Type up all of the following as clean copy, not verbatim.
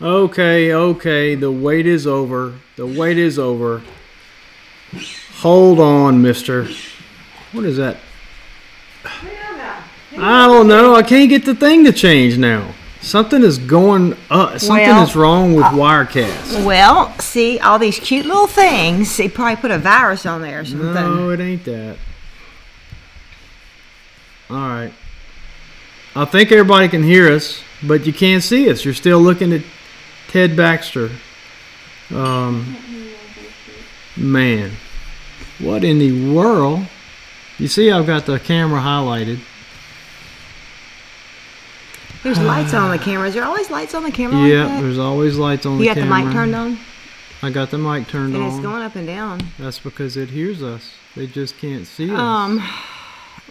Okay, okay. The wait is over. The wait is over. Hold on, mister. What is that? I don't know. I can't get the thing to change now. Something is going up. Something is wrong with Wirecast. Well, see, all these cute little things. He probably put a virus on there or something. No, it ain't that. All right. I think everybody can hear us, but you can't see us. You're still looking at Ted Baxter. Man. What in the world? You see I've got the camera highlighted. There's lights on the camera. Is there always lights on the camera like that? There's always lights on the camera. You got the mic turned on? I got the mic turned on. And it's going up and down. That's because it hears us. They just can't see us.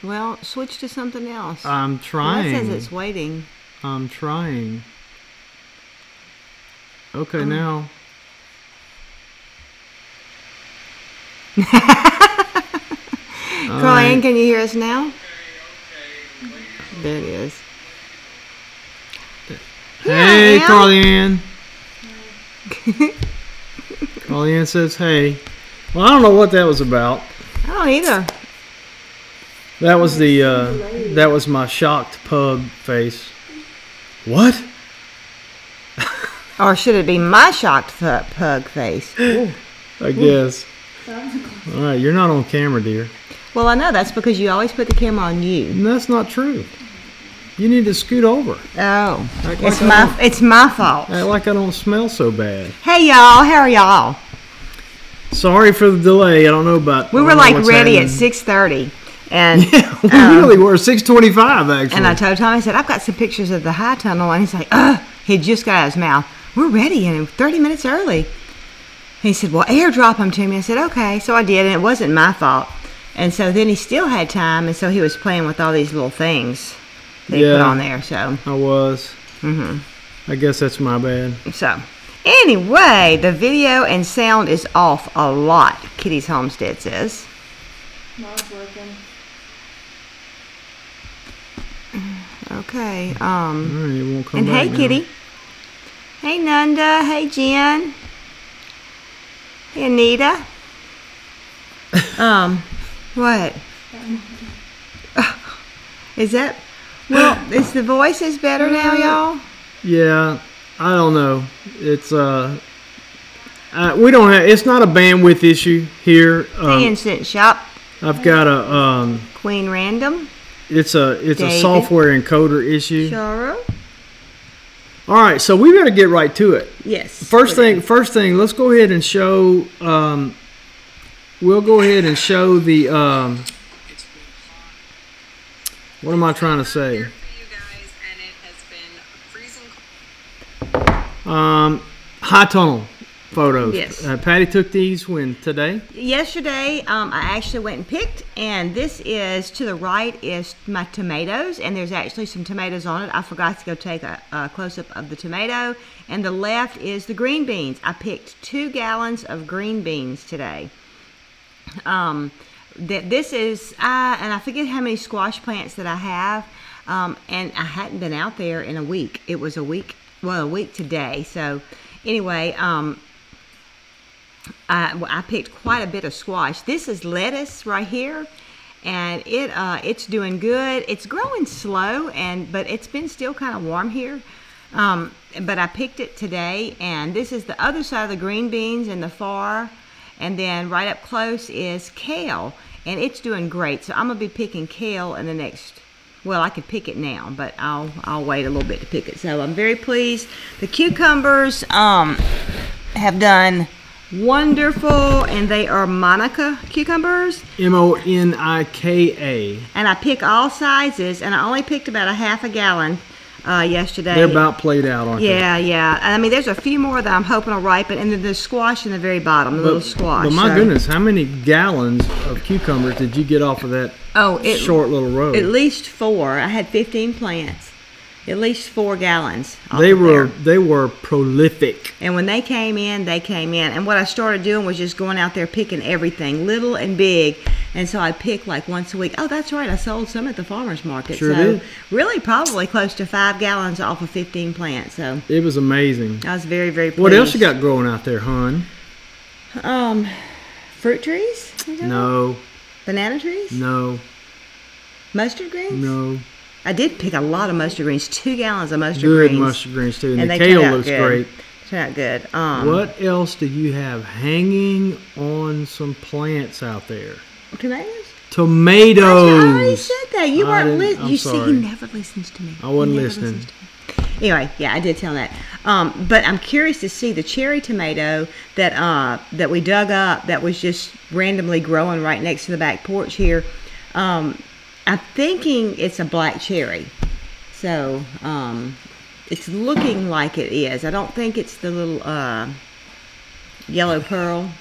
Well, switch to something else. I'm trying. Well, that says it's waiting. I'm trying. Okay, now. Colleen, can you hear us now? There it is. Hey, yeah, Carly-Ann. Carly-Ann says, hey. Well, I don't know what that was about. I don't either. That was the, that was my shocked pug face. What? Or should it be my shocked pug face? I guess. All right, you're not on camera, dear. Well, I know. That's because you always put the camera on you. And that's not true. You need to scoot over. Oh, it's my fault. Act like I don't smell so bad. Hey, y'all. How are y'all? Sorry for the delay. I don't know about. We were like ready at 6:30, and yeah, we really were 6:25 actually. And I told Tom, I said, I've got some pictures of the high tunnel, and he's like, ugh. He just got out of his mouth. We're ready, and 30 minutes early. He said, well, airdrop them to me. I said, okay. So I did, and it wasn't my fault. And so then he still had time, and so he was playing with all these little things they put on there. So I was. I guess that's my bad. So anyway, the video and sound is off a lot, Kitty's Homestead says. Mine's working. Okay. All right, it won't come and back hey, now. Kitty. Hey, Nanda. Hey, Jen. Hey, Anita. What? Is that? Well, is the voices better now, y'all? Yeah, I don't know. It's we don't have. It's not a bandwidth issue here. The Instant Shop. I've got a Queen Random. It's a software encoder issue. Sure. All right, so we better get right to it. Yes. First thing. Let's go ahead and show. We'll go ahead and show the. What am I trying to say? High tunnel photos. Yes. Patty took these today? Yesterday, I actually went and picked, and this is to the right is my tomatoes, and there's actually some tomatoes on it. I forgot to go take a close-up of the tomato, and the left is the green beans. I picked 2 gallons of green beans today. This is, and I forget how many squash plants that I have, and I hadn't been out there in a week. It was a week today. So anyway, I picked quite a bit of squash. This is lettuce right here, and it's doing good. It's growing slow, but it's been still kind of warm here. But I picked it today, and this is the other side of the green beans in the far, and then right up close is kale, and it's doing great. So I'm gonna be picking kale in the next. Well, I could pick it now, but I'll wait a little bit to pick it. So I'm very pleased. The cucumbers have done wonderful, and they are Monica cucumbers. Monika. And I pick all sizes, and I only picked about a half a gallon yesterday. They're about played out, aren't they? Yeah. I mean, there's a few more that I'm hoping will ripen, and then the squash in the very bottom, the little squash. But my goodness, how many gallons of cucumbers did you get off of that short little row? At least 4. I had 15 plants. at least 4 gallons. They were prolific. And when they came in, they came in. And what I started doing was just going out there picking everything, little and big. And so I pick like once a week. Oh, that's right. I sold some at the farmer's market. Sure so did. Really probably close to 5 gallons off of 15 plants. So it was amazing. I was very, very pleased. What else you got growing out there, hon? Fruit trees? No. Banana trees? No. Mustard greens? No. I did pick a lot of mustard greens, 2 gallons of mustard Good greens. mustard greens too. And the they kale turned out looks good. great. Turned out good. What else do you have hanging on some plants out there? Tomatoes? Tomatoes. I already said that. You weren't listening. I'm You sorry. see, he never listens to me. I wasn't He never listening. listens to me. Anyway, yeah, I did tell him that. But I'm curious to see the cherry tomato that we dug up that was just randomly growing right next to the back porch here. I'm thinking it's a black cherry. So it's looking like it is. I don't think it's the little yellow pearl.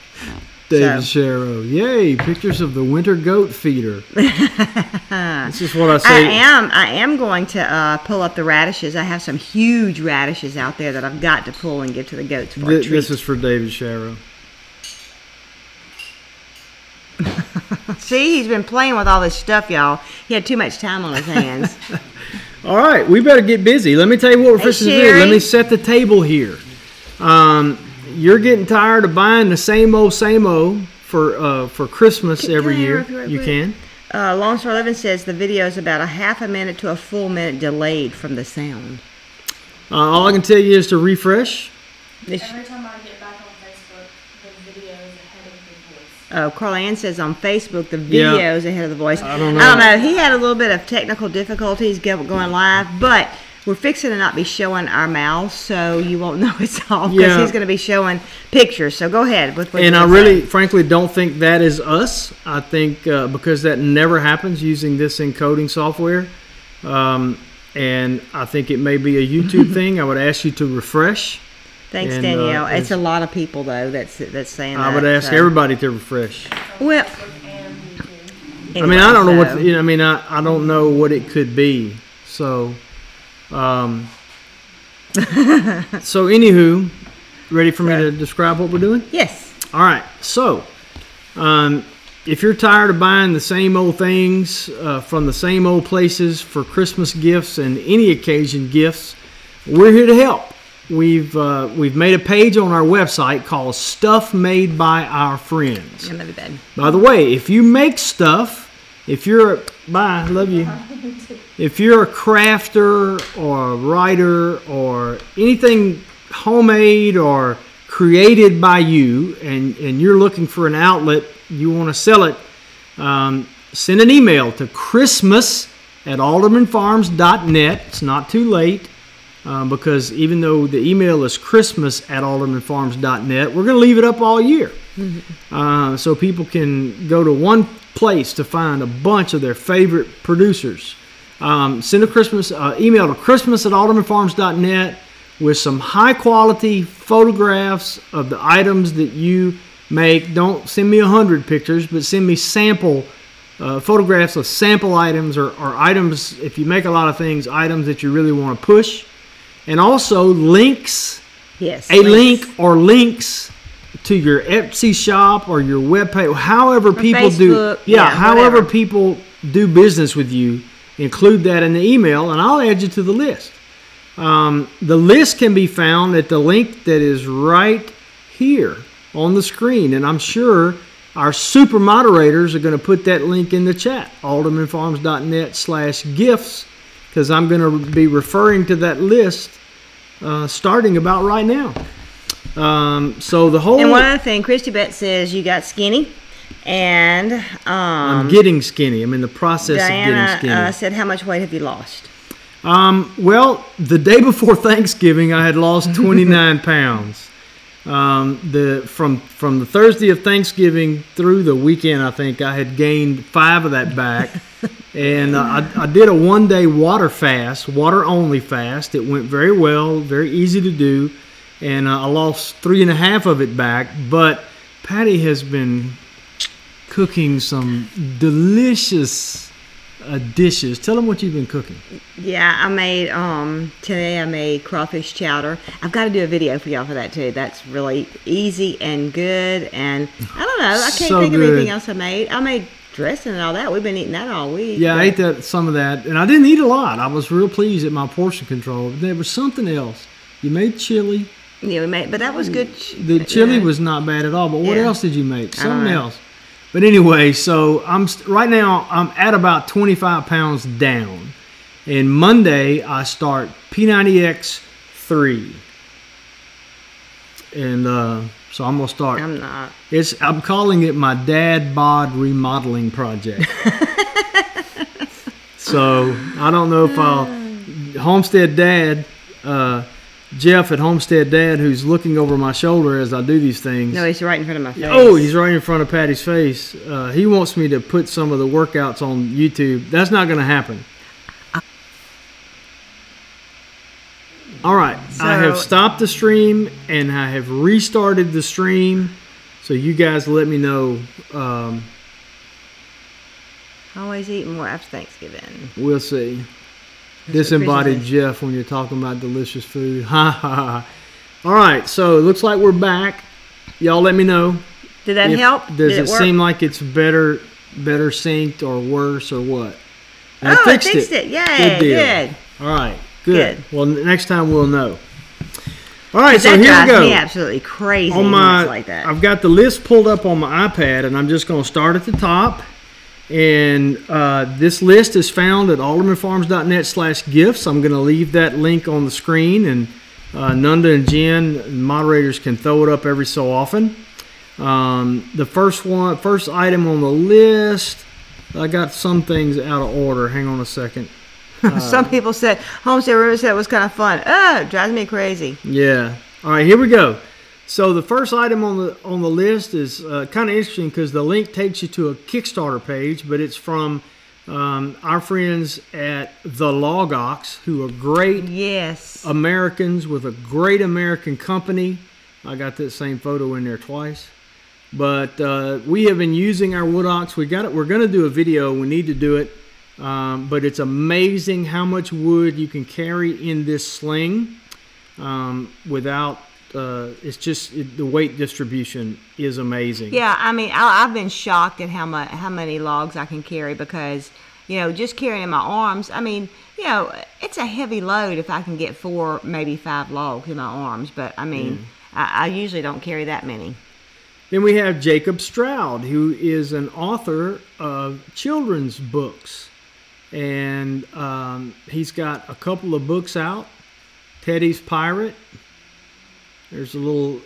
David Sharrow. Yay, pictures of the winter goat feeder. This is what I say. I am going to pull up the radishes. I have some huge radishes out there that I've got to pull and give to the goats for a treat. This is for David Sharrow. See, he's been playing with all this stuff, y'all. He had too much time on his hands. All right, we better get busy. Let me tell you what we're fixing to do. Sherry. Let me set the table here. You're getting tired of buying the same old for Christmas every year. You can. Long Star Living says the video is about a half a minute to a full minute delayed from the sound. All I can tell you is to refresh. Every time I get back on Facebook, the video is ahead of the voice. Oh, Carl Ann says on Facebook the video is ahead of the voice. I don't know. He had a little bit of technical difficulties going live, but we're fixing to not be showing our mouths, so you won't know it's off because he's going to be showing pictures. So go ahead. And I really, frankly, don't think that is us. I think because that never happens using this encoding software, and I think it may be a YouTube thing. I would ask you to refresh. Thanks, Danielle. It's a lot of people though that's saying that. I would ask everybody to refresh. Well, I mean, I don't know what. I mean, I don't know what it could be. So. So anywho, ready for me to describe what we're doing? Yes. All right. So, if you're tired of buying the same old things from the same old places for Christmas gifts and any occasion gifts, we're here to help. We've made a page on our website called Stuff Made by Our Friends. I'm bad. By the way, if you make stuff, if you're love you. If you're a crafter or a writer or anything homemade or created by you and you're looking for an outlet, you want to sell it, send an email to christmas@aldermanfarms.net. It's not too late because even though the email is christmas@aldermanfarms.net, we're going to leave it up all year. So people can go to one place to find a bunch of their favorite producers. Send a Christmas email to christmas@aldermanfarms.net with some high quality photographs of the items that you make. Don't send me 100 pictures, but send me sample photographs of sample items or items, if you make a lot of things, items that you really want to push. And also links. Yes. Link or links to your Etsy shop or your webpage, however people Facebook, do. However whatever. people do business with you. Include that in the email, and I'll add you to the list. The list can be found at the link that is right here on the screen, and I'm sure our super moderators are going to put that link in the chat, aldermanfarms.net/gifts, because I'm going to be referring to that list starting about right now. So the whole... And one other thing, Christy Beth says you got skinny. And I'm getting skinny. I'm in the process of getting skinny. Diana said, how much weight have you lost? Well, the day before Thanksgiving, I had lost 29 pounds. From the Thursday of Thanksgiving through the weekend, I think I had gained 5 of that back. And I did a one-day water only fast. It went very well, very easy to do. And I lost 3.5 of it back. But Patty has been cooking some delicious dishes. Tell them what you've been cooking. Yeah, I made today I made crawfish chowder. I've got to do a video for y'all for that too. That's really easy and good, and I don't know, I can't think of anything else I made. I made dressing and all that. We've been eating that all week. Yeah, I ate some of that, and I didn't eat a lot. I was real pleased at my portion control. There was something else. You made chili. Yeah, we made, but that was good. The chili was not bad at all. But what else did you make? I don't Something know. else. But anyway, so right now I'm at about 25 pounds down, and Monday I start P90X 3, and so I'm gonna start. I'm not. I'm calling it my dad bod remodeling project. So I don't know if I'll Homestead Dad. Jeff at Homestead Dad, who's looking over my shoulder as I do these things. No, he's right in front of my face. Oh, he's right in front of Patty's face. He wants me to put some of the workouts on YouTube. That's not going to happen. All right. So, I have stopped the stream, and I have restarted the stream. So you guys let me know. Always eat more after Thanksgiving. We'll see. Disembodied Jeff when you're talking about delicious food. Ha ha ha. All right, so it looks like we're back. Y'all let me know. Did that help? Does Did it work? seem like it's better synced or worse or what? I fixed it. Yay, Good deal. good. All right, good. Good. Well, next time we'll know. All right, so that here we drives go. me absolutely crazy On when my, it's like that. I've got the list pulled up on my iPad, and I'm just going to start at the top. And this list is found at AldermanFarms.net/gifts. I'm going to leave that link on the screen, and Nunda and Jen, moderators, can throw it up every so often. The first item on the list, I got some things out of order. Hang on a second. Some people said Homestead River said it was kind of fun. It drives me crazy. Yeah. All right, here we go. So the first item on the list is kind of interesting because the link takes you to a Kickstarter page, but it's from our friends at The Log Ox, who are great Americans with a great American company. I got that same photo in there twice. But we have been using our wood ox. We're going to do a video. We need to do it. But it's amazing how much wood you can carry in this sling without... it's just the weight distribution is amazing. Yeah, I mean, I've been shocked at how many logs I can carry because, just carrying my arms. I mean, it's a heavy load if I can get 4, maybe 5 logs in my arms. But I mean, I usually don't carry that many. Then we have Jacob Stroud, who is an author of children's books, and he's got a couple of books out. Teddy's Pirate. There's a little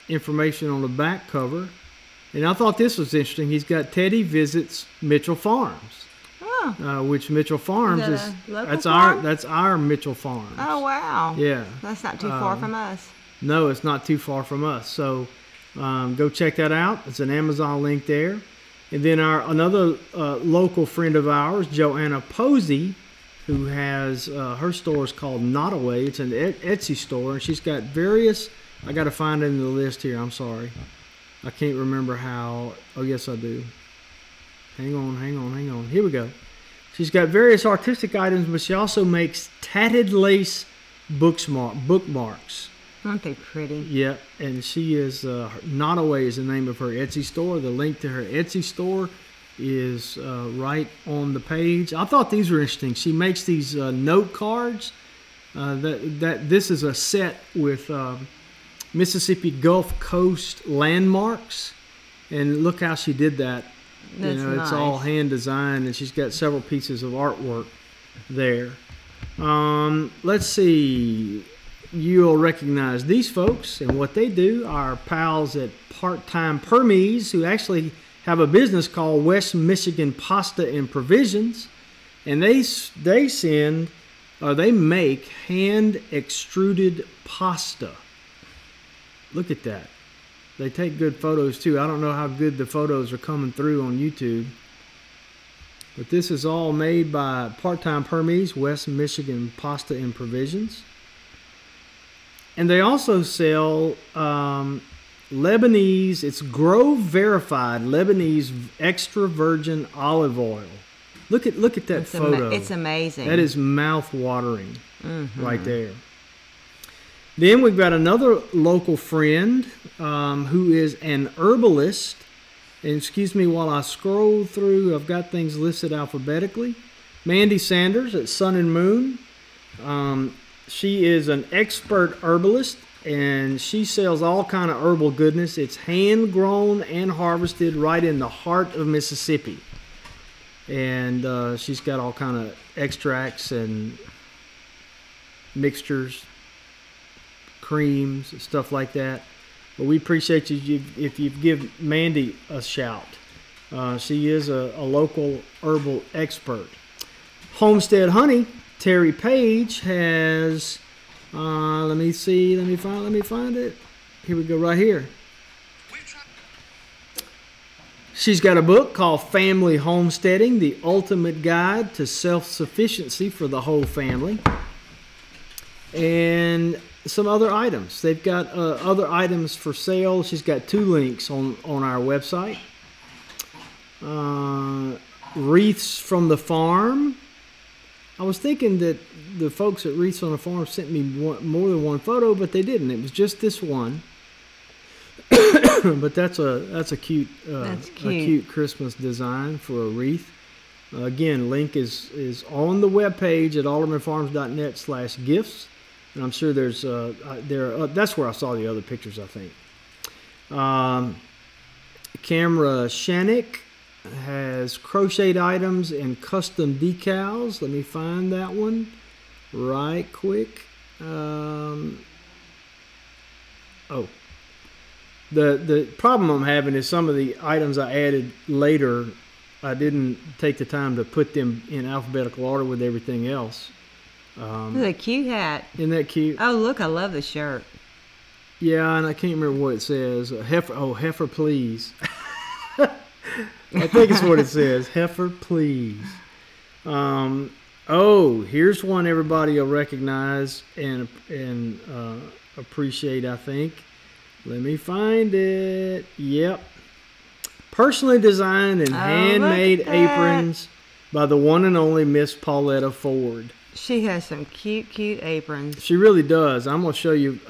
information on the back cover. And I thought this was interesting. He's got Teddy Visits Mitchell Farms. Oh. Which Mitchell Farms is that's our Mitchell Farms. Oh wow. Yeah. That's not too far from us. No, it's not too far from us. So go check that out. It's an Amazon link there. And then another local friend of ours, Joanna Posey, who has her store is called Notaway. It's an Etsy store, and she's got various. I got to find it in the list here. I'm sorry. I can't remember how. Oh, yes, I do. Hang on. Here we go. She's got various artistic items, but she also makes tatted lace bookmarks. Aren't they pretty? Yeah, and she is, Notaway is the name of her Etsy store. The link to her Etsy store is right on the page. I thought these were interesting. She makes these note cards. This is a set with... Mississippi Gulf Coast landmarks, and look how she did that. That's nice. It's all hand designed, and she's got several pieces of artwork there. Let's see. You'll recognize these folks and what they do. Our pals at Part-Time Permies, who actually have a business called West Michigan Pasta and Provisions, and they make hand extruded pasta. Look at that. They take good photos too. I don't know how good the photos are coming through on YouTube. But this is all made by Part-Time Permies, West Michigan Pasta and Provisions. And they also sell Lebanese, it's Grove verified Lebanese extra virgin olive oil. Look at that photo. It's amazing. That is mouth-watering right there. Then we've got another local friend who is an herbalist. And excuse me while I scroll through. I've got things listed alphabetically. Mandy Sanders at Sun and Moon. She is an expert herbalist, and she sells all kind of herbal goodness. It's hand-grown and harvested right in the heart of Mississippi. And she's got all kind of extracts and mixtures, creams, stuff like that. But we appreciate you if you give Mandy a shout. She is a local herbal expert. Homestead Honey, Terry Page has, let me find it. Here we go, right here. She's got a book called Family Homesteading, the Ultimate Guide to Self-Sufficiency for the Whole Family. And some other items. They've got other items for sale. She's got 2 links on our website. Wreaths from the Farm. I was thinking that the folks at Wreaths on the Farm sent me more than one photo, but they didn't. It was just this one. But that's a cute a cute Christmas design for a wreath. Again, link is on the webpage at AldermanFarms.net/gifts. And I'm sure there's that's where I saw the other pictures, I think. Camera Shanik has crocheted items and custom decals. Let me find that one right quick. The problem I'm having is some of the items I added later, I didn't take the time to put them in alphabetical order with everything else. Look, a cute hat. Isn't that cute? Oh, look, I love the shirt. Yeah, and I can't remember what it says. Heifer, please. I think it's what it says. Heifer, please. Here's one everybody will recognize and appreciate, I think. Let me find it. Yep. Personally designed and handmade aprons by the one and only Miss Pauletta Ford. She has some cute aprons. She really does. I'm going to show you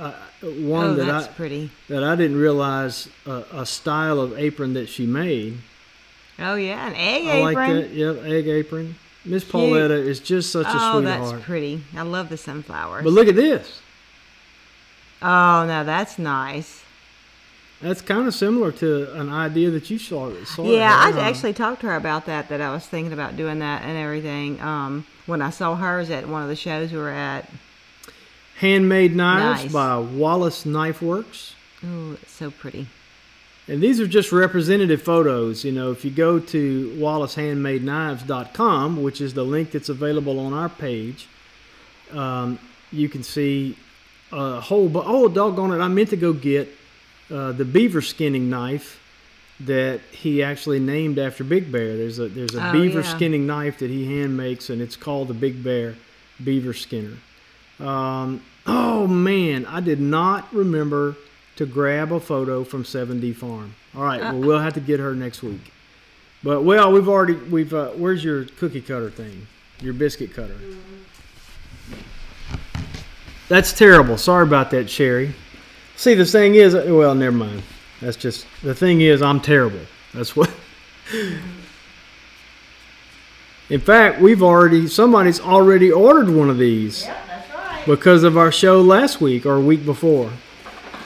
one pretty. that I didn't realize a style of apron that she made. Oh, yeah, an egg apron. I like that. Yep, egg apron. Miss Pauletta is just such a sweetheart. Oh, that's pretty. I love the sunflowers. But look at this. Oh, now that's nice. That's kind of similar to an idea that you saw. Yeah, I actually talked to her about that I was thinking about doing that and everything when I saw hers at one of the shows we were at. Handmade knives by Wallace Knife Works. Oh, it's so pretty. And these are just representative photos. You know, if you go to wallacehandmadeknives.com, which is the link that's available on our page, you can see a whole... Oh, doggone it, I meant to go get the beaver skinning knife that he actually named after Big Bear. There's a beaver skinning knife that he hand makes, and it's called the Big Bear Beaver Skinner. Oh, man, I did not remember to grab a photo from 7D Farm. All right, well, we'll have to get her next week. But, well, where's your cookie cutter thing? Your biscuit cutter? That's terrible. Sorry about that, Sherry. See, the thing is, well, never mind. That's just, the thing is, I'm terrible. That's what. In fact, somebody's already ordered one of these. Yep, that's right. Because of our show last week or week before.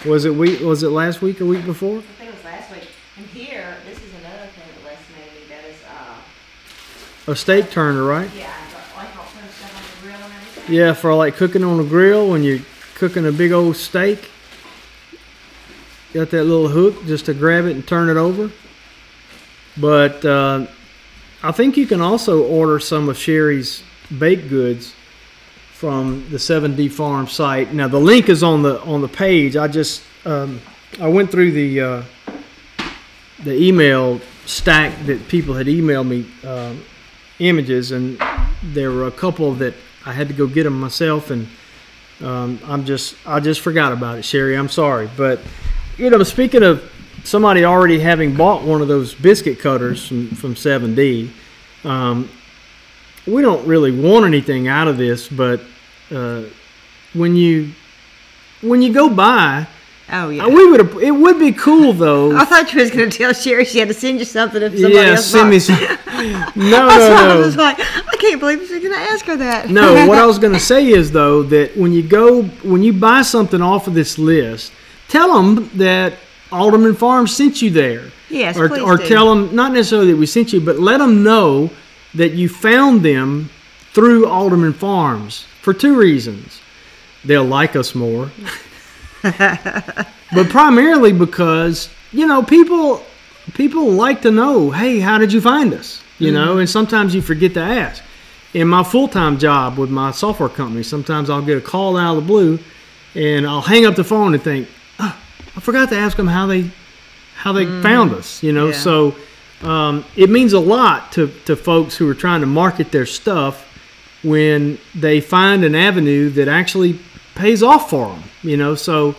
Was it last week or week before? I think it was last week. And here, this is another thing that Les made me that is a steak turner, right? Yeah, like I'll put stuff on the grill and everything. Yeah, for like cooking on a grill when you're cooking a big old steak. Got that little hook just to grab it and turn it over. But I think you can also order some of Sherry's baked goods from the 7D Farm site. Now the link is on the page. I just I went through the email stack that people had emailed me images, and there were a couple that I had to go get them myself, and I just forgot about it, Sherry. I'm sorry, but you know, speaking of somebody already having bought one of those biscuit cutters from 7D, we don't really want anything out of this, but when you go by, Oh yeah. it would be cool though. I thought you was going to tell Sherry she had to send you something if somebody else send me some. No. I was like, I can't believe she's going to ask her that. No, what I was going to say is though that when you buy something off of this list, tell them that Alderman Farms sent you there. Yes, or please or do. tell them not necessarily that we sent you, but let them know that you found them through Alderman Farms for 2 reasons. They'll like us more. But primarily because, people like to know, hey, how did you find us? And sometimes you forget to ask. In my full-time job with my software company, sometimes I'll get a call out of the blue and I'll hang up the phone and think, oh, I forgot to ask them how they found us, Yeah. So it means a lot to folks who are trying to market their stuff when they find an avenue that actually pays off for them, So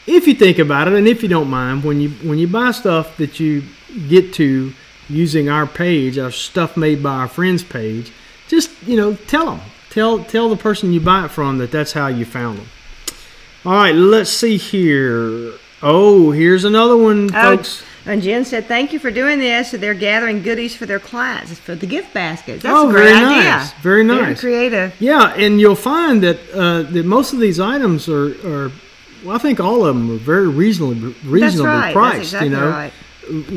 if you think about it, and if you don't mind, when you buy stuff that you get to using our page, our Stuff Made by Our Friends page, just tell them, tell the person you buy it from that's how you found them. All right, let's see here. Oh, here's another one, folks. And Jen said, thank you for doing this. So they're gathering goodies for their clients. It's for the gift baskets. That's a great very idea. nice. Very nice. Very creative. Yeah, and you'll find that that most of these items are well, I think all of them are very reasonably That's right. priced. That's exactly right.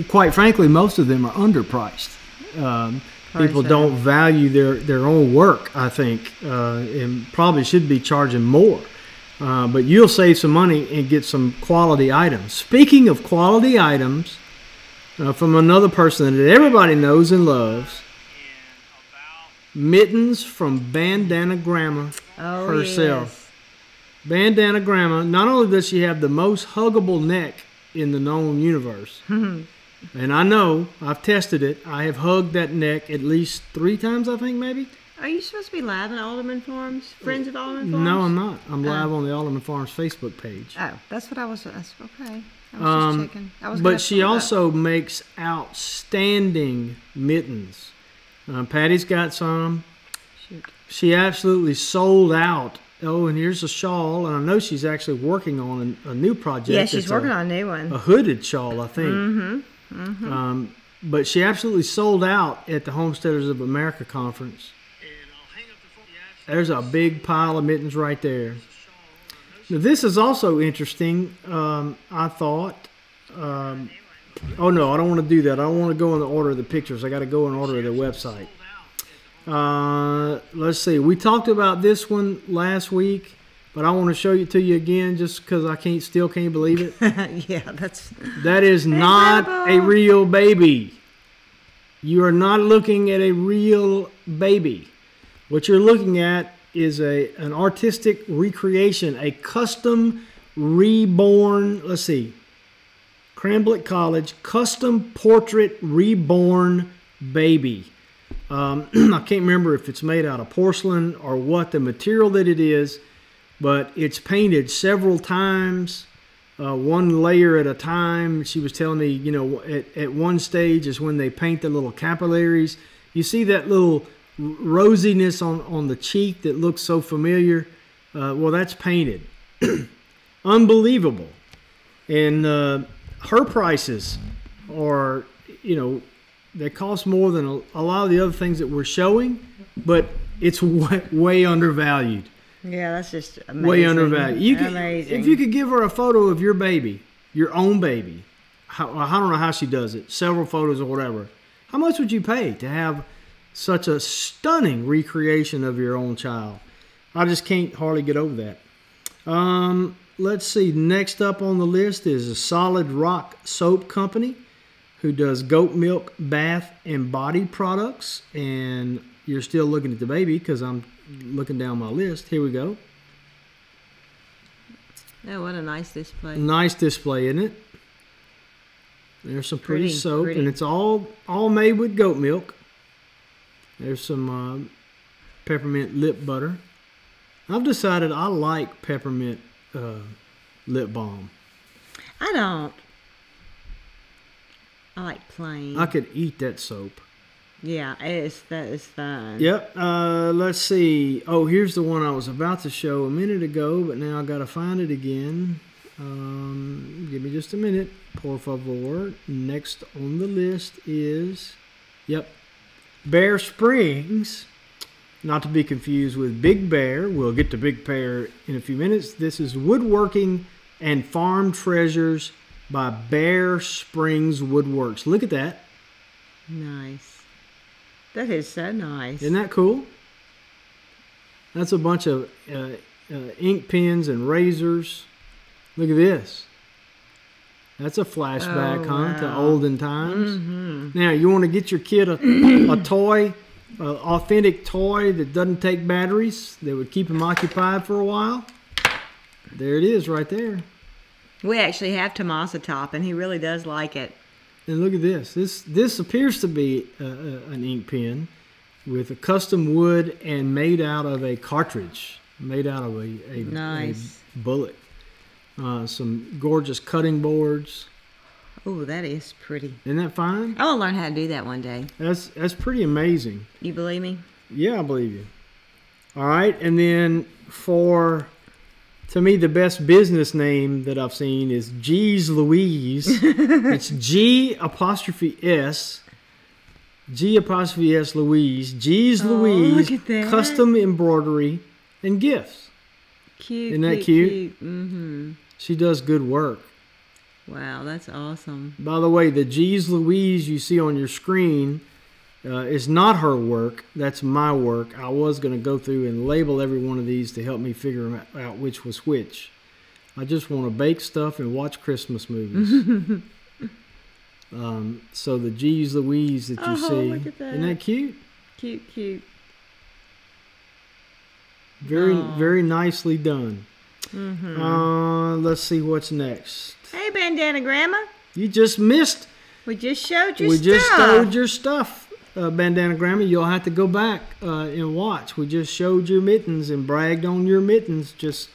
Quite frankly, most of them are underpriced. People don't value their own work, I think, and probably should be charging more. But you'll save some money and get some quality items. Speaking of quality items, from another person that everybody knows and loves, Mittens from Bandana Grandma herself. Yes. Bandana Grandma, not only does she have the most huggable neck in the known universe, and I know, I've tested it, I have hugged that neck at least 3 times, I think, maybe. Are you supposed to be live in Alderman Farms? Friends of Alderman Farms? No, I'm not. I'm live on the Alderman Farms Facebook page. Oh, that's what I was. That's okay. I was just checking. But she also makes outstanding mittens. Patty's got some. Shoot. She absolutely sold out. Oh, and here's a shawl, and I know she's actually working on a new project. Yeah, she's working on a new one. A hooded shawl, I think. Mm-hmm. Mm-hmm. But she absolutely sold out at the Homesteaders of America conference. There's a big pile of mittens right there. Now, this is also interesting, I thought. Oh, no, I don't want to do that. I don't want to go in the order of the pictures. I got to go in order of the website. Let's see. We talked about this one last week, but I want to show it to you again just because I still can't believe it. Yeah, that is not a real baby. You are not looking at a real baby. What you're looking at is an artistic recreation, a custom reborn, let's see, Cramblick College, custom portrait reborn baby. I can't remember if it's made out of porcelain or what the material that it is, but it's painted several times, one layer at a time. She was telling me, at one stage is when they paint the little capillaries. You see that little rosiness on the cheek that looks so familiar. Well, that's painted. Unbelievable. And her prices are, they cost more than a lot of the other things that we're showing, but it's way undervalued. Yeah, that's just amazing. Way undervalued. Amazing. If you could give her a photo of your baby, your own baby, I don't know how she does it, several photos or whatever, how much would you pay to have such a stunning recreation of your own child? I just can't hardly get over that. Let's see. Next up on the list is a Solid Rock Soap Company, who does goat milk, bath, and body products. And you're still looking at the baby because I'm looking down my list. Here we go. Oh, what a nice display. Nice display, isn't it? There's some pretty soap, and it's all made with goat milk. There's some peppermint lip butter. I've decided I like peppermint lip balm. I don't. I like plain. I could eat that soap. Yeah, that is fun. Yep. Let's see. Oh, here's the one I was about to show a minute ago, but now I got to find it again. Give me just a minute. Por favor. Next on the list is, yep, Bear Springs. Not to be confused with Big Bear. We'll get to Big Bear in a few minutes. This is Woodworking and Farm Treasures by Bear Springs Woodworks. Look at that. Nice. That is so nice. Isn't that cool? That's a bunch of ink pens and razors. Look at this. That's a flashback, to olden times. Mm-hmm. Now, you want to get your kid a toy, an authentic toy that doesn't take batteries, that would keep him occupied for a while? There it is right there. We actually have Tomas Top, and he really does like it. And look at this. This appears to be an ink pen with a custom wood and made out of a cartridge, made out of a nice bullet. Some gorgeous cutting boards. Oh, that is pretty. Isn't that fine? I want to learn how to do that one day. That's pretty amazing. You believe me? Yeah, I believe you. All right, and then to me, the best business name that I've seen is G's Louise. It's G''S Louise. G's Louise. Look at that. Custom embroidery and gifts. Cute. Isn't that cute? Mm-hmm. She does good work. Wow, that's awesome. By the way, the G's Louise you see on your screen is not her work. That's my work. I was going to go through and label every one of these to help me figure out which was which. I just want to bake stuff and watch Christmas movies. So the G's Louise that you see, look at that. Isn't that cute? Cute. Very nicely done. Mm-hmm. Let's see what's next. Hey, Bandana Grandma. You just missed. We just showed your We stuff. just showed your stuff, Bandana Grandma. You'll have to go back and watch. We just showed your mittens and bragged on your mittens just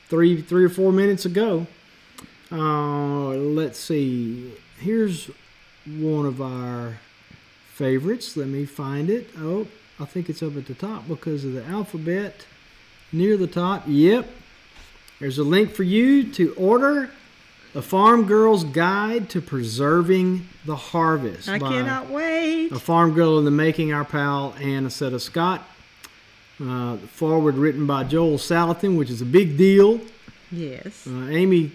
three or 4 minutes ago. Let's see. Here's one of our favorites. Let me find it. Oh, I think it's up at the top because of the alphabet. Near the top. Yep. There's a link for you to order The Farm Girl's Guide to Preserving the Harvest. I cannot wait. A farm girl in the making, our pal Ann Aceta Scott. Forward written by Joel Salatin, which is a big deal. Yes. Amy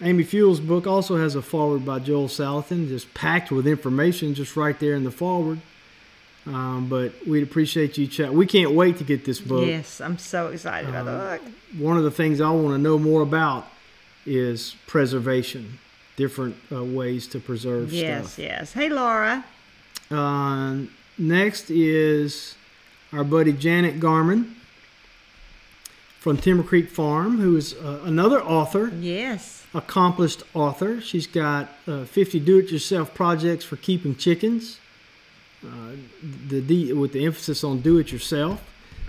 Fuel's book also has a forward by Joel Salatin, just packed with information just right there in the forward. But we'd appreciate you chatting. We can't wait to get this book. Yes, I'm so excited about the book. One of the things I want to know more about is preservation, different ways to preserve stuff. Yes. Hey, Laura. Next is our buddy Janet Garman from Timber Creek Farm, who is another author. Yes. Accomplished author. She's got 50 do-it-yourself projects for keeping chickens, with the emphasis on do-it-yourself.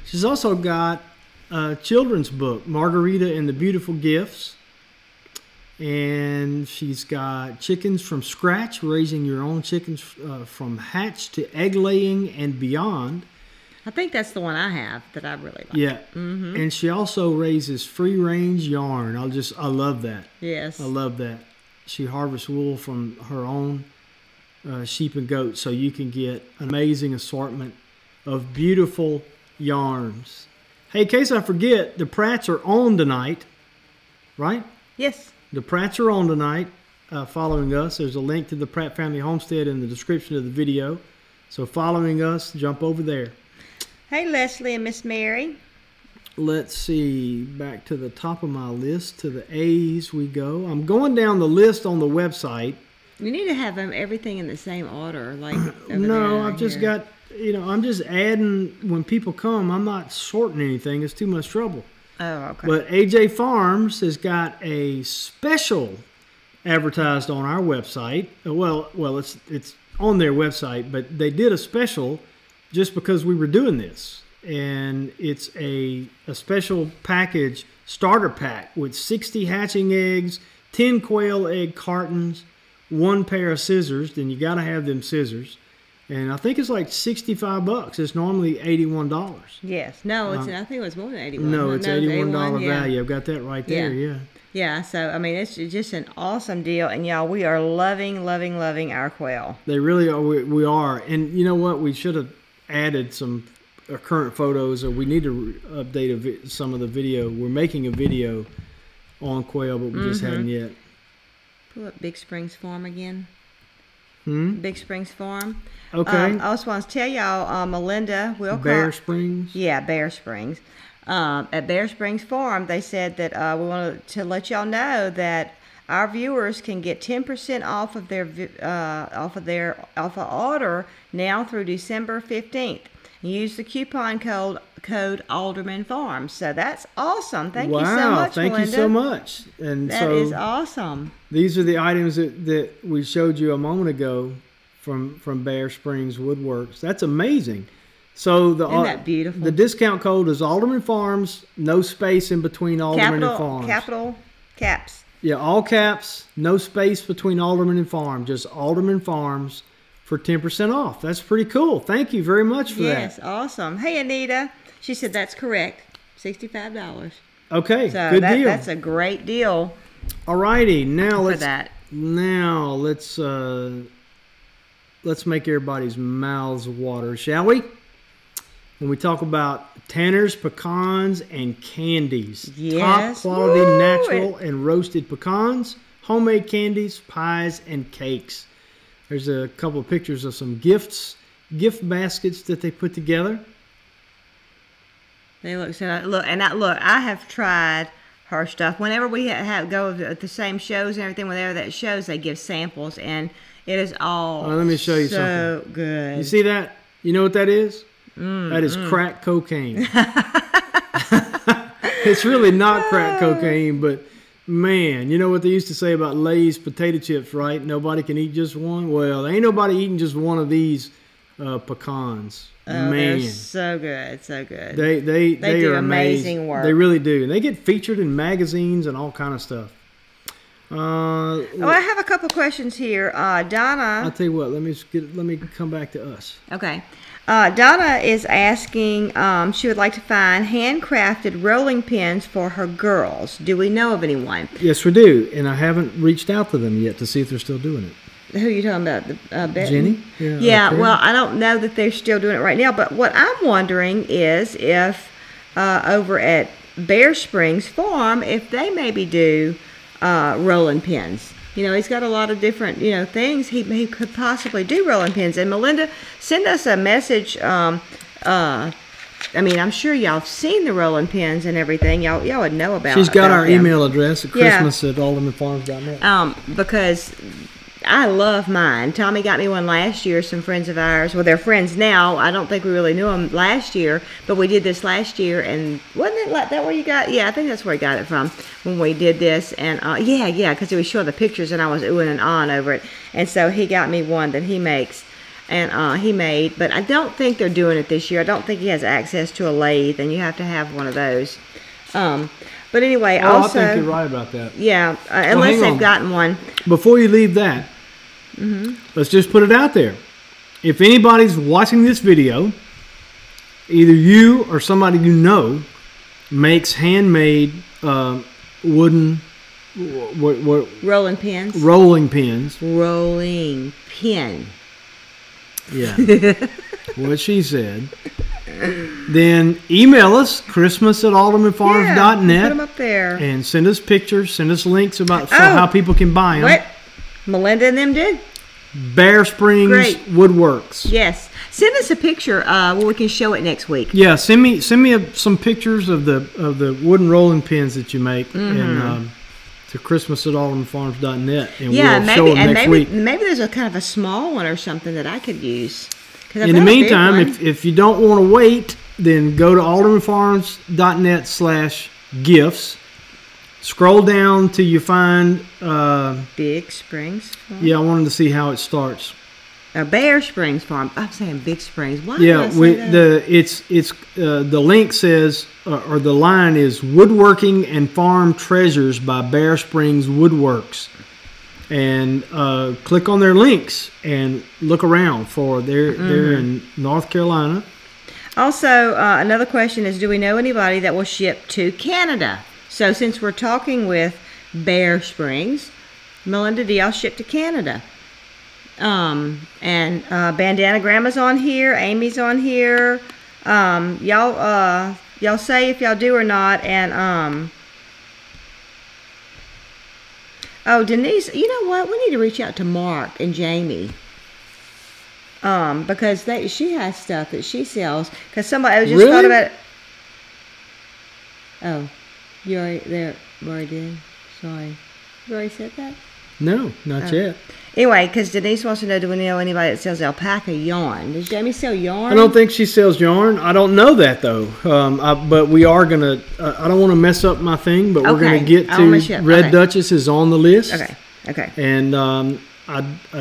She's also got a children's book, Margarita and the Beautiful Gifts. And she's got Chickens from Scratch, raising your own chickens from hatch to egg laying and beyond. I think that's the one I have that I really like. Yeah. Mm-hmm. And she also raises free-range yarn. I love that. Yes. I love that. She harvests wool from her own sheep and goats, so you can get an amazing assortment of beautiful yarns. Hey, in case I forget, the Pratts are on tonight, right? Yes. The Pratts are on tonight following us. There's a link to the Pratt Family Homestead in the description of the video. So following us, jump over there. Hey, Leslie and Miss Mary. Let's see. Back to the top of my list. To the A's we go. I'm going down the list on the website. You need to have them everything in the same order. No, I've just got, I'm just adding. When people come, I'm not sorting anything. It's too much trouble. Oh, okay. But AJ Farms has got a special advertised on our website. Well, it's on their website, but they did a special just because we were doing this. And it's a special package, starter pack, with 60 hatching eggs, 10 quail egg cartons, 1 pair of scissors. Then you got to have them scissors. and I think it's like $65. It's normally $81. Yes. No, it's I think it was more than 81. No, it's $81 yeah. value. I've got that right there. Yeah. Yeah, so I mean, it's just an awesome deal, and y'all, we are loving our quail. They really are. We are, and you know what? We should have added some current photos, or we need to update some of the video. We're making a video on quail, but we just hadn't yet. Pull up Big Springs Farm again. Big Springs Farm. Okay. I also want to tell y'all, Melinda Wilcox. Bear Springs. Yeah, Bear Springs. At Bear Springs Farm, they said that we wanted to let y'all know that our viewers can get 10% off of their order now through December 15th. Use the coupon code AldermanFarms. So that's awesome. Thank you so much, thank Melinda. you so much. And that is awesome. These are the items that we showed you a moment ago from Bear Springs Woodworks. That's amazing. So Isn't that beautiful? The discount code is Alderman Farms, no space in between Alderman and Farms. Capital caps. Yeah, all caps, no space between Alderman and Farm, just Alderman Farms for 10% off. That's pretty cool. Thank you very much for that. Yes, awesome. Hey, Anita. She said that's correct. $65. Okay, so good deal. That's a great deal. All righty, now for let's that. Now let's make everybody's mouths water, shall we? When we talk about Tanner's pecans and candies. Yes. Top quality natural and roasted pecans, homemade candies, pies, and cakes. There's a couple of pictures of some gift baskets that they put together. They look so look, I have tried her stuff. Whenever we go to the same shows and everything, whenever that shows, they give samples, and it is all let me show you so something. Good. You see that? You know what that is? That is crack cocaine. It's really not crack cocaine, but man, you know what they used to say about Lay's potato chips, right? Nobody can eat just one. Well, ain't nobody eating just one of these pecans. Oh, man, they're so good, so good. They do are amazing work. They really do, and they get featured in magazines and all kind of stuff. I have a couple questions here. Donna. I'll tell you what. Let me come back to us. Okay. Donna is asking, she would like to find handcrafted rolling pins for her girls. Do we know of anyone? Yes, we do, and I haven't reached out to them yet to see if they're still doing it. Who are you talking about? Jenny? Yeah, well, I don't know that they're still doing it right now, but what I'm wondering is if over at Bear Springs Farm, if they maybe do rolling pins. You know, he's got a lot of different, things he could possibly do rolling pins. And Melinda, send us a message. I mean, I'm sure y'all have seen the rolling pins and everything. Y'all would know about. She's got our them. email address at Christmas@AldermanFarms.net. Because I love mine. Tommy got me one last year. Some friends of ours, well, they're friends now. I don't think we really knew them last year, but we did this last year, and wasn't it like that where you got? Yeah, I think that's where I got it from when we did this. And yeah, because it was showing the pictures, and I was oohing and ahhing over it. And so he got me one that he makes, and he made. But I don't think they're doing it this year. I don't think he has access to a lathe, and you have to have one of those. But anyway, also, I think you're right about that. Yeah, unless they've gotten one. Before you leave that, let's just put it out there. If anybody's watching this video, either you or somebody you know makes handmade wooden rolling pins. Rolling pins. Rolling pin. Yeah. What she said. Then email us, Christmas@AldermanFarms.net. Yeah, put them up there. And send us pictures, send us links about how people can buy them. What Melinda and them do? Bear Springs Woodworks. Yes. Send us a picture where we can show it next week. Yeah, send me some pictures of the wooden rolling pins that you make and to Christmas@AldermanFarms.net, and we'll show them next week. Maybe there's a kind of a small one or something that I could use. In the meantime, if you don't want to wait, then go to AldermanFarms.net/gifts. Scroll down till you find Big Springs Farm. Yeah, I wanted to see how it starts. Bear Springs Farm. I'm saying Big Springs. Why yeah, did I say that? The link says or the line is Woodworking and Farm Treasures by Bear Springs Woodworks. and click on their links and look around for they're in North Carolina. Also, another question is, do we know anybody that will ship to Canada? So since we're talking with Bear Springs, Melinda, do y'all ship to Canada? And Bandana Grandma's on here, Amy's on here. Y'all say if y'all do or not. And oh, Denise, you know what? We need to reach out to Mark and Jamie. Because she has stuff that she sells. Because somebody, I just thought about it. Oh, you already did? Sorry. You already said that? No, not yet. Anyway, because Denise wants to know, do we know anybody that sells alpaca yarn? Does Jamie sell yarn? I don't think she sells yarn. I don't know that, though. But we are going to, I don't want to mess up my thing, but we're going to get to, Red Duchess is on the list. Okay. And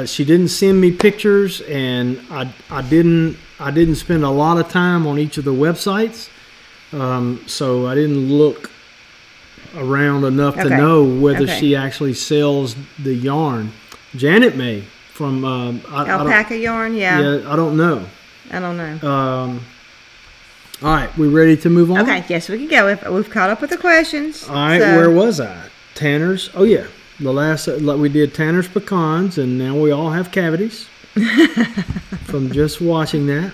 she didn't send me pictures, and I didn't spend a lot of time on each of the websites. So I didn't look around enough to know whether she actually sells the yarn. Janet may from alpaca yarn. Yeah, I don't know. All right, we ready to move on? Okay, yes, we can go. We've caught up with the questions. All right, where was I? Tanner's. Oh yeah, the last we did Tanner's pecans, and now we all have cavities from just watching that.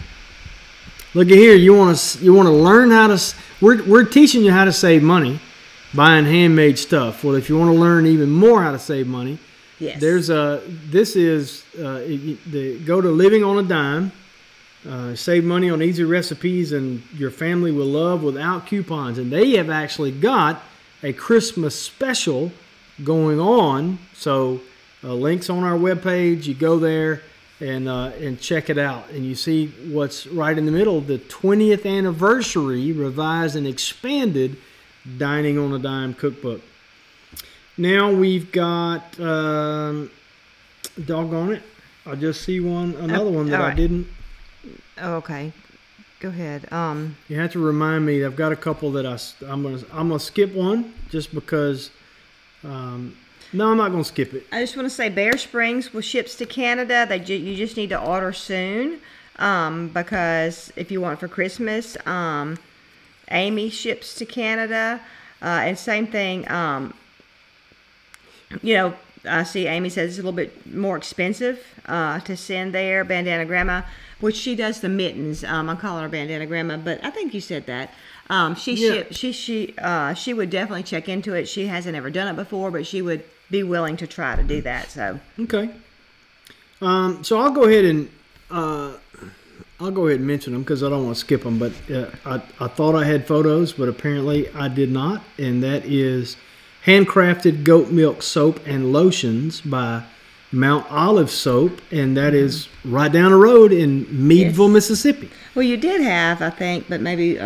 Look at here. You want to learn how to? We're teaching you how to save money buying handmade stuff. Well, if you want to learn even more how to save money, yes, there's go to Living on a Dime, save money on easy recipes and your family will love without coupons. And they have actually got a Christmas special going on. So links on our webpage. You go there and check it out, and you see what's right in the middle: the 20th anniversary revised and expanded Dining on a Dime cookbook. Now we've got, doggone it, I just see another one that I didn't. Oh, okay, go ahead. You have to remind me. I've got a couple that I'm gonna skip one just because. No, I'm not gonna skip it. I just want to say Bear Springs ships to Canada. You just need to order soon, because if you want it for Christmas, Amy ships to Canada, and same thing. I see Amy says it's a little bit more expensive to send there. Bandana Grandma, which she does the mittens. I'm calling her Bandana Grandma, but I think you said that. She would definitely check into it. She hasn't ever done it before, but she would be willing to try to do that. So okay. So I'll go ahead and mention them because I don't want to skip them. But I thought I had photos, but apparently I did not. And that is Handcrafted Goat Milk Soap and Lotions by Mount Olive Soap, and that is right down the road in Meadville, Mississippi. Well, you did have, I think, but maybe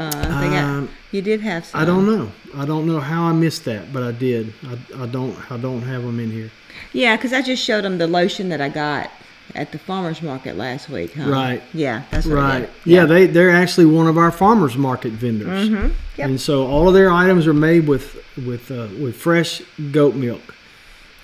you did have some. I don't know. I don't know how I missed that, but I did. I don't have them in here. Yeah, because I just showed them the lotion that I got at the farmers market last week. Huh? Right. Yeah, that's what I did. Yeah, they're actually one of our farmers market vendors. Mm-hmm. Yep. And so all of their items are made with fresh goat milk.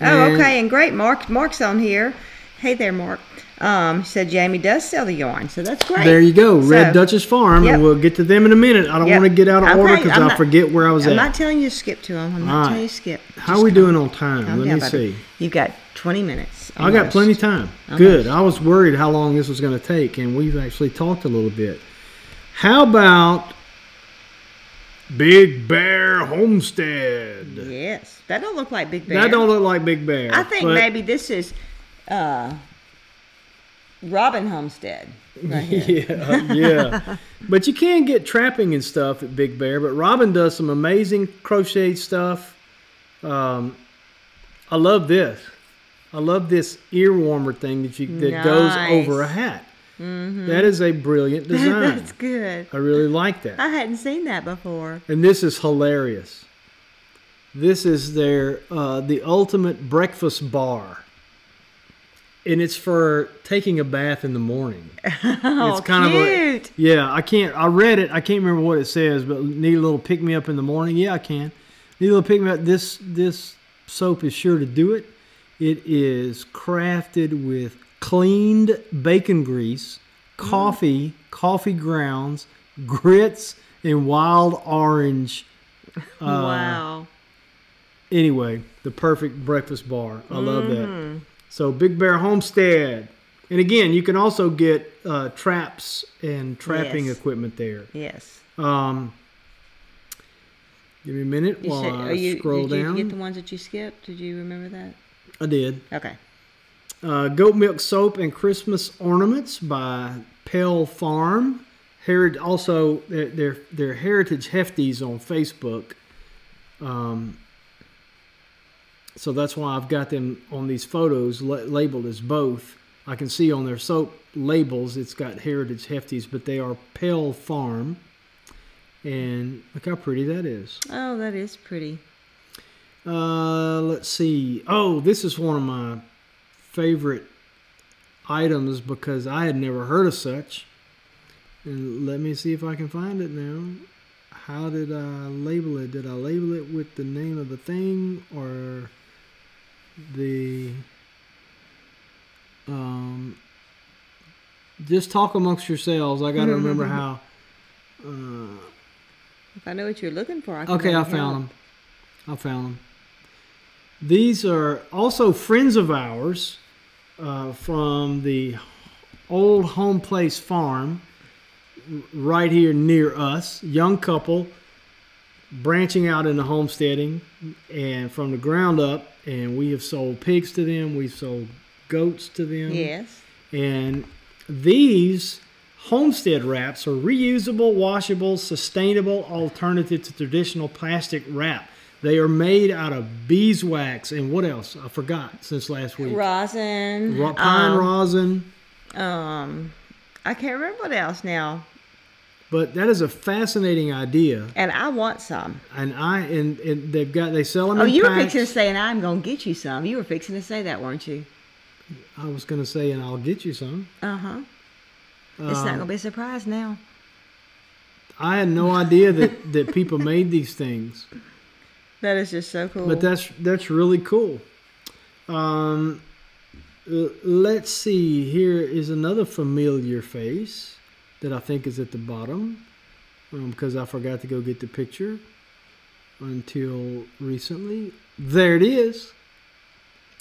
Oh, okay, and great. Mark's on here. Hey there, Mark. He said Jamie does sell the yarn, so that's great. There you go, Red Duchess Farm, and we'll get to them in a minute. I don't want to get out of order because I'll forget where I was at. I'm not telling you to skip to them. I'm not telling you to skip. How are we doing on time? Let me see. You've got 20 minutes. I got plenty of time. Good. I was worried how long this was going to take, and we've actually talked a little bit. How about Big Bear Homestead? Yes. That don't look like Big Bear. That don't look like Big Bear. I think maybe this is Robin Homestead. Right here. Yeah. But you can get trapping and stuff at Big Bear. But Robin does some amazing crocheted stuff. I love this. I love this ear warmer thing that goes over a hat. Mm-hmm. That is a brilliant design. That's good. I really like that. I hadn't seen that before. And this is hilarious. This is their the ultimate breakfast bar. And it's for taking a bath in the morning. Oh, it's kind cute. Of I read it. I can't remember what it says, but need a little pick-me up in the morning. Yeah, I can. Need a little pick-me up. This soap is sure to do it. It is crafted with cleaned bacon grease, coffee, coffee grounds, grits, and wild orange. Wow. Anyway, the perfect breakfast bar. I love that. So Big Bear Homestead. And again, you can also get traps and trapping equipment there. Yes. Give me a minute while I scroll down. Did you get the ones that you skipped? Did you remember that? I did. Okay. Goat milk soap and Christmas ornaments by Pell Farm. Also, they're Heritage Hefties on Facebook. So that's why I've got them on these photos labeled as both. I can see on their soap labels it's got Heritage Hefties, but they are Pell Farm. And look how pretty that is. Oh, that is pretty. Let's see. Oh, this is one of my favorite items because I had never heard of such. And let me see if I can find it now. How did I label it? Did I label it with the name of the thing or the... just talk amongst yourselves. I got to remember how... If I know what you're looking for, I can Okay, I found them. These are also friends of ours from the old home place farm right here near us. Young couple branching out into homesteading and from the ground up. And we have sold pigs to them. We've sold goats to them. Yes. And these homestead wraps are reusable, washable, sustainable alternative to traditional plastic wrap. They are made out of beeswax and what else? I forgot since last week. Rosin. Pine rosin. I can't remember what else now. But that is a fascinating idea. And I want some. And they sell them in you were packs. fixing to say, and I'm going to get you some. You were fixing to say that, weren't you? I was going to say, and I'll get you some. Uh-huh. It's not going to be a surprise now. I had no idea that people made these things. That is just so cool. But that's really cool. Let's see. Here is another familiar face that I think is at the bottom because I forgot to go get the picture until recently. There it is.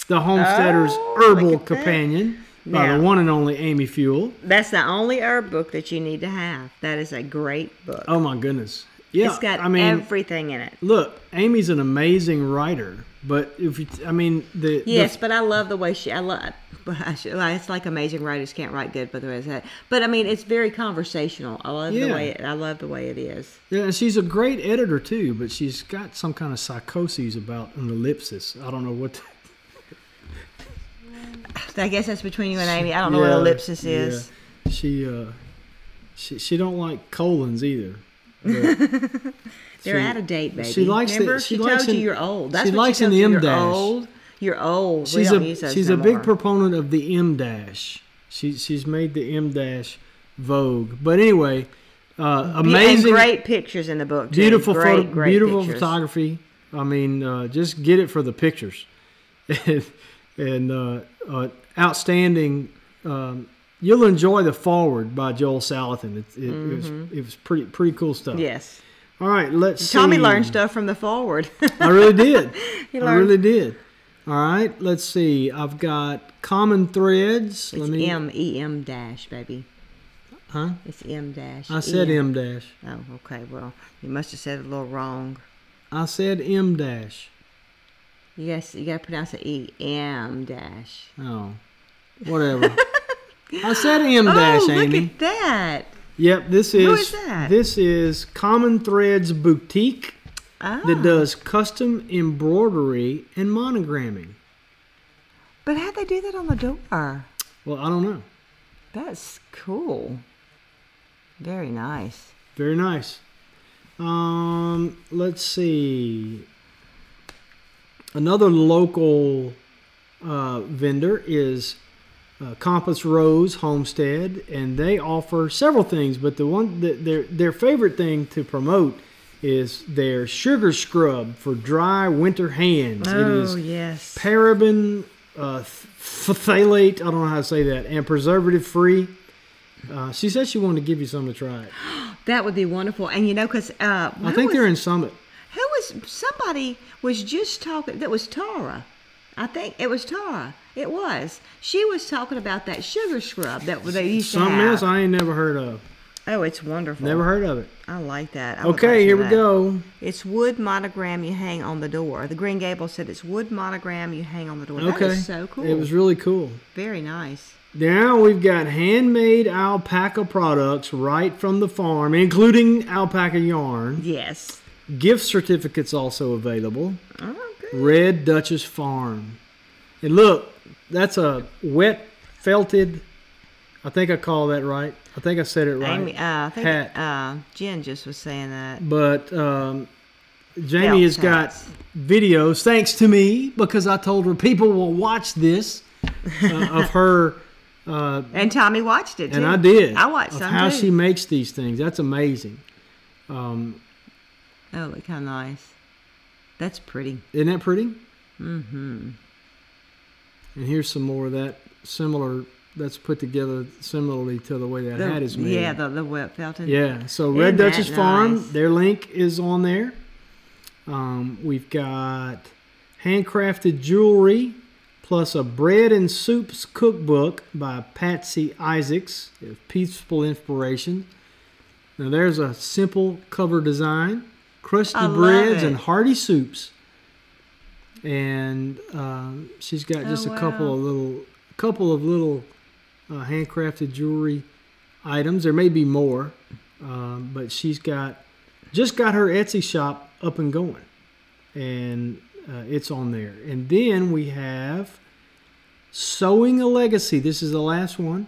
The Homesteader's Herbal Companion by the one and only Amy Fuel. That's the only herb book that you need to have. That is a great book. Oh my goodness. Yeah, it's got everything in it. Look, Amy's an amazing writer, but but I love the way it's like amazing writers can't write good, but the way it's that. But I mean, it's very conversational. I love the way it is. Yeah, and she's a great editor too, but she's got some kind of psychoses about an ellipsis. I don't know what. I guess that's between you and Amy. I don't know what ellipsis is. She don't like colons either. They're out of date, baby. She likes Remember? it. She tells you you're old. That's she what likes she an tells you. M dash. You're old. She's no a more. big proponent of the M dash. She's made the M dash vogue. But anyway, amazing, and great pictures in the book. Too. Beautiful beautiful pictures. Photography. I mean, just get it for the pictures, and outstanding. You'll enjoy the foreword by Joel Salatin. It was pretty cool stuff. Yes. All right, let's see. Tommy learned stuff from the foreword. I really did. I really did. All right, let's see. I've got Common Threads. It's M-E-M dash, baby. Huh? It's M dash. I said M dash. Oh, okay. Well, you must have said it a little wrong. I said M dash. Yes, you got to pronounce it E-M dash. Oh, whatever. I said M dash, Amy. Look at that. Yep, Who is that? This is Common Threads Boutique that does custom embroidery and monogramming. But how'd they do that on the door? Well, I don't know. That's cool. Very nice. Very nice. Let's see. Another local vendor is Compass Rose Homestead, and they offer several things, but the one that their favorite thing to promote is their sugar scrub for dry winter hands. Oh, it is yes. paraben phthalate, I don't know how to say that, and preservative free. She said she wanted to give you some to try it. That would be wonderful. And you know, because I think they're in Summit. Somebody was just talking, that was Tara. I think it was Tara. It was. She was talking about that sugar scrub that they used to have. Something else I ain't never heard of. Oh, it's wonderful. Never heard of it. I like that. I would like Okay, here some we of that. go. It's wood monogram you hang on the door. The Green Gables said it's wood monogram you hang on the door. Okay. That is so cool. It was really cool. Very nice. Now we've got handmade alpaca products right from the farm, including alpaca yarn. Yes. Gift certificates also available. Oh, good. Red Duchess Farm. And look, that's a wet felted, I think I call that right. I think I said it right. Amy, I think hat. Jen just was saying that. But Jamie has got videos, thanks to me, because I told her people will watch this, of her. And Tommy watched it, too. And I did. I watched of some, how too. she makes these things. That's amazing. Oh, look how nice. That's pretty. Isn't that pretty? Mm-hmm. And here's some more of that similar, that's put together similarly to the way that hat is made. Yeah, the wet felted. Yeah, so Isn't Red that Duchess Farm, nice? their link is on there. We've got handcrafted jewelry, plus a bread and soups cookbook by Patsy Isaacs, Peaceful Inspiration. Now there's a simple cover design, crusty I love breads it. and hearty soups. And she's got just Oh, a couple of little handcrafted jewelry items. There may be more, but she's just got her Etsy shop up and going, and it's on there. And then we have Sewing a Legacy. This is the last one,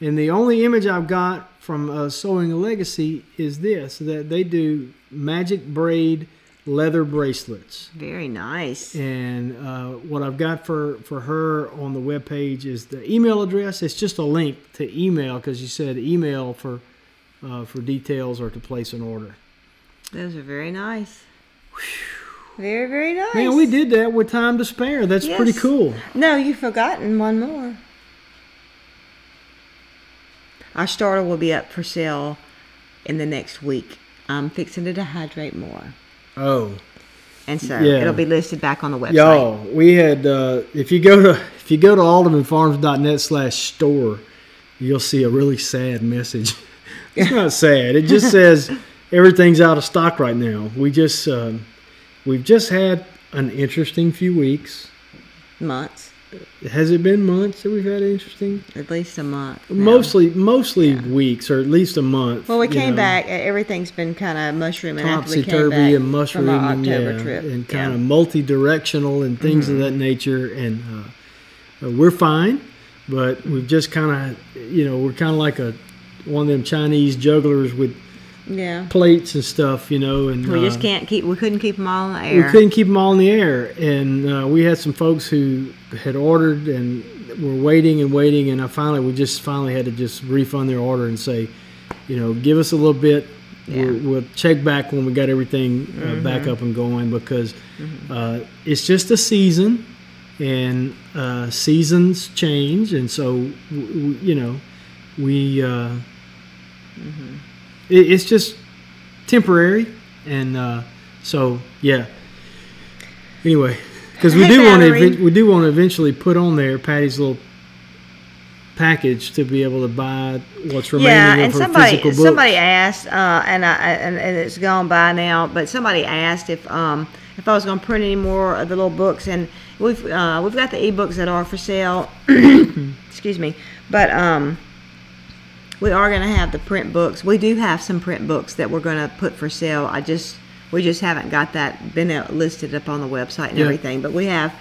and the only image I've got from Sewing a Legacy is this: that they do magic braid leather bracelets. Very nice. And what I've got for her on the webpage is the email address. It's just a link to email, because you said email for details or to place an order. Those are very nice. Very, very nice. Man, we did that with time to spare. That's pretty Yes. cool. No, you've forgotten one more. Our starter will be up for sale in the next week. I'm fixing to dehydrate more. Oh, And so Yeah. it'll be listed back on the website. y'all, we had if you go to AldermanFarms.net/store, you'll see a really sad message. It's not sad. It just says everything's out of stock right now. We've just had an interesting few weeks. Months. Has it been months that we've had interesting? At least a month. now. Mostly weeks, or at least a month. Well, we you came know. back. Everything's been kind of mushrooming after we came Topsy-turvy back and mushroom, from our October trip. and kind of multi-directional and things of that nature. And we're fine, but we've just kind of, we're kind of like one of them Chinese jugglers with Yeah. plates and stuff, and We just we couldn't keep them all in the air. we couldn't keep them all in the air. And we had some folks who had ordered and were waiting, and we just finally had to just refund their order and say, give us a little bit. Yeah. We'll check back when we got everything back up and going, because it's just a season, and seasons change, and so it's just temporary, and so yeah. Anyway, because we Hey, do Valerie. want to eventually put on there Patty's little package to be able to buy what's remaining of her physical books. somebody asked, and it's gone by now, but somebody asked if I was going to print any more of the little books, and we've got the ebooks that are for sale. Excuse me, but we are going to have the print books. We do have some print books that we're going to put for sale. We just haven't got that been listed up on the website and Yeah. everything, but we have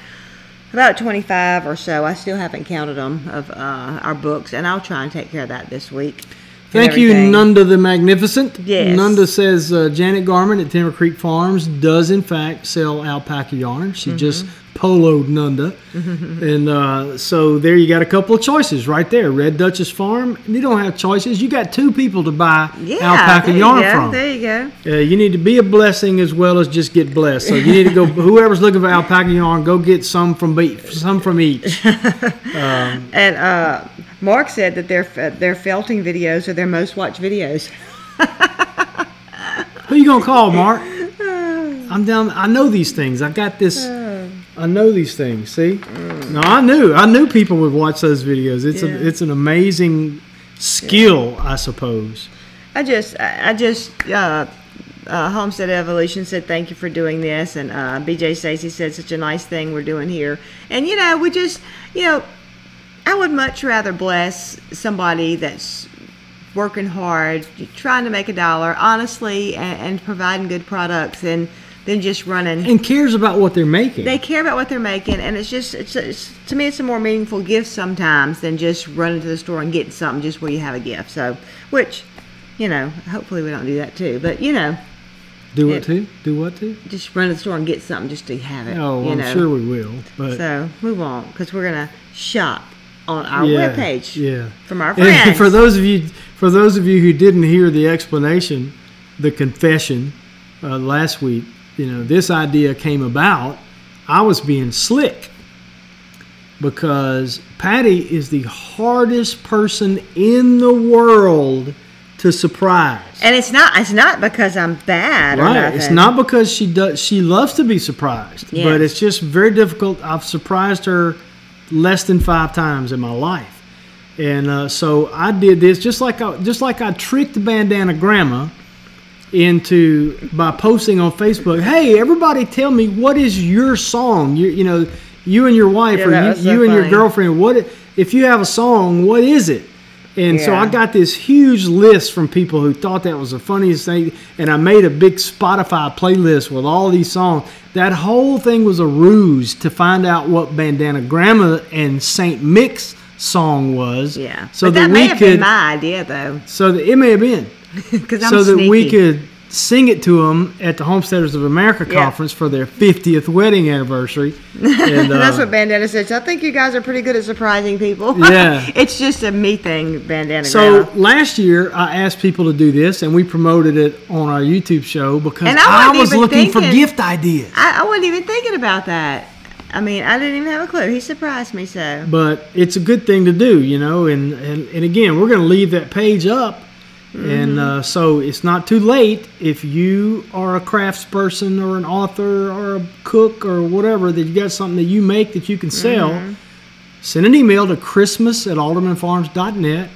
about 25 or so. I still haven't counted them of our books, and I'll try and take care of that this week. Thank you, Nunda the Magnificent. Yes. Nunda says Janet Garman at Timber Creek Farms does, in fact, sell alpaca yarn. She just poloed Nunda. And so there you got a couple of choices right there. Red Duchess Farm, you don't have choices. You got two people to buy alpaca yarn from. There you go. You need to be a blessing as well as just get blessed. So you need to go, whoever's looking for alpaca yarn, go get some from each. And Mark said that their felting videos are their most watched videos. Who you gonna call, Mark? I'm down. I know these things. I got this. I know these things. See? No, I knew people would watch those videos. It's an amazing skill, I suppose. Homestead Evolution said thank you for doing this, and BJ Stacy said such a nice thing we're doing here. And I would much rather bless somebody that's working hard, trying to make a dollar, honestly, and providing good products, than just running. And cares about what they're making. They care about what they're making, and it's to me, it's a more meaningful gift sometimes than just running to the store and getting something just where you have a gift. So, which, hopefully we don't do that too, but Do what to? Just run to the store and get something just to have it. Oh, I'm sure we will. But so we won't, because we're gonna shop on our webpage. Yeah. From our friends. And for those of you who didn't hear the explanation, the confession last week, this idea came about. I was being slick because Patty is the hardest person in the world to surprise. And it's not because I'm bad, right? Or nothing. It's not because she loves to be surprised, yes. But it's just very difficult. I've surprised her less than 5 times in my life, and so I did this just like I tricked Bandana Grandma by posting on Facebook. Hey, everybody, tell me, what is your song? You and your wife, or you and your girlfriend. What if you have a song? What is it? And so I got this huge list from people who thought that was the funniest thing, and I made a big Spotify playlist with all these songs. That whole thing was a ruse to find out what Bandana Grandma and Saint Mick's song was. Yeah, so but that may have been my idea, though. So that it may have been, so that we could sing it to them at the Homesteaders of America conference for their 50th wedding anniversary. And, that's what Bandana says. I think you guys are pretty good at surprising people. Yeah. It's just a me thing, Bandana So Grandma. last year, I asked people to do this, and we promoted it on our YouTube show because I was looking for gift ideas. I wasn't even thinking about that. I mean, I didn't even have a clue. He surprised me so. But it's a good thing to do, and again, we're going to leave that page up. And so it's not too late if you are a craftsperson or an author or a cook or whatever, that you got something that you make that you can sell. Send an email to christmas@aldermanfarms.net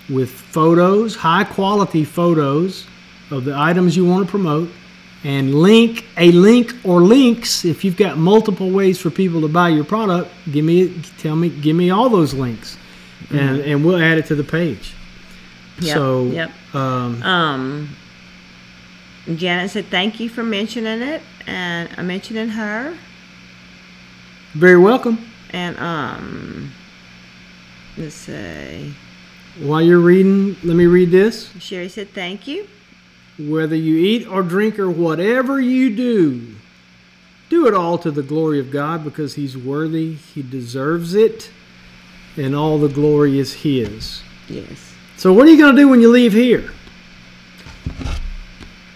with photos, high quality photos of the items you want to promote, and a link or links. If you've got multiple ways for people to buy your product, give me all those links, and we'll add it to the page. Yep, so, Janet said, thank you for mentioning it, and I'm mentioning her. Very welcome. And, let's see. While you're reading, let me read this. Sherry said, thank you. Whether you eat or drink or whatever you do, do it all to the glory of God, because He's worthy, He deserves it, and all the glory is His. Yes. So what are you going to do when you leave here?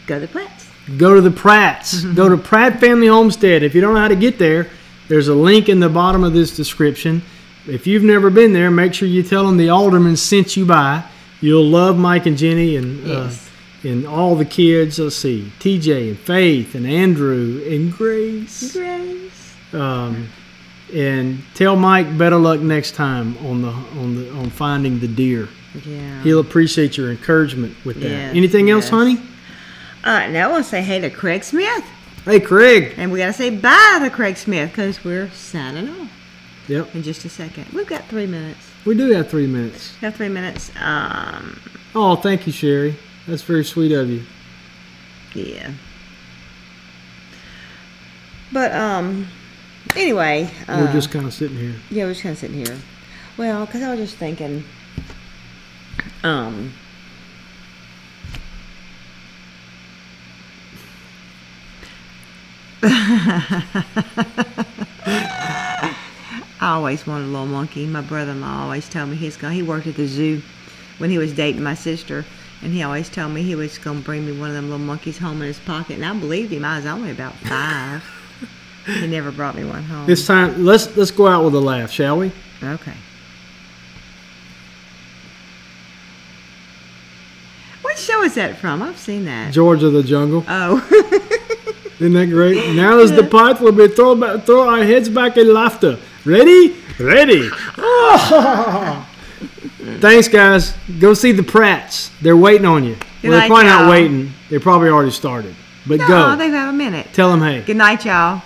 Go to the Pratts. Go to the Pratts. Go to Pratt Family Homestead. If you don't know how to get there, there's a link in the bottom of this description. If you've never been there, make sure you tell them the Alderman sent you by. You'll love Mike and Jenny and all the kids. Let's see, TJ and Faith and Andrew and Grace. And tell Mike better luck next time on finding the deer. Yeah. He'll appreciate your encouragement with that. Yes, Anything else, honey? Now I want to say hey to Craig Smith. Hey, Craig. And we got to say bye to Craig Smith because we're signing off. Yep. In just a second. We've got 3 minutes. We do have 3 minutes. We have 3 minutes. Oh, thank you, Sherry. That's very sweet of you. Yeah. But, anyway. We're just kind of sitting here. Yeah, we're just kind of sitting here. Well, because I was just thinking, I always wanted a little monkey. My brother-in-law always told me he worked at the zoo when he was dating my sister, and he always told me he was going to bring me one of them little monkeys home in his pocket, and I believed him. I was only about 5. He never brought me one home. This time, let's go out with a laugh, shall we? Okay. What show is that from? I've seen that. George of the Jungle. Oh. Isn't that great? Now is the part where we throw our heads back in laughter. Ready? Ready. Thanks, guys. Go see the Pratts. They're waiting on you. Well, they're probably not waiting. They probably already started. But no, go. they have a minute. Tell them hey. Good night, y'all.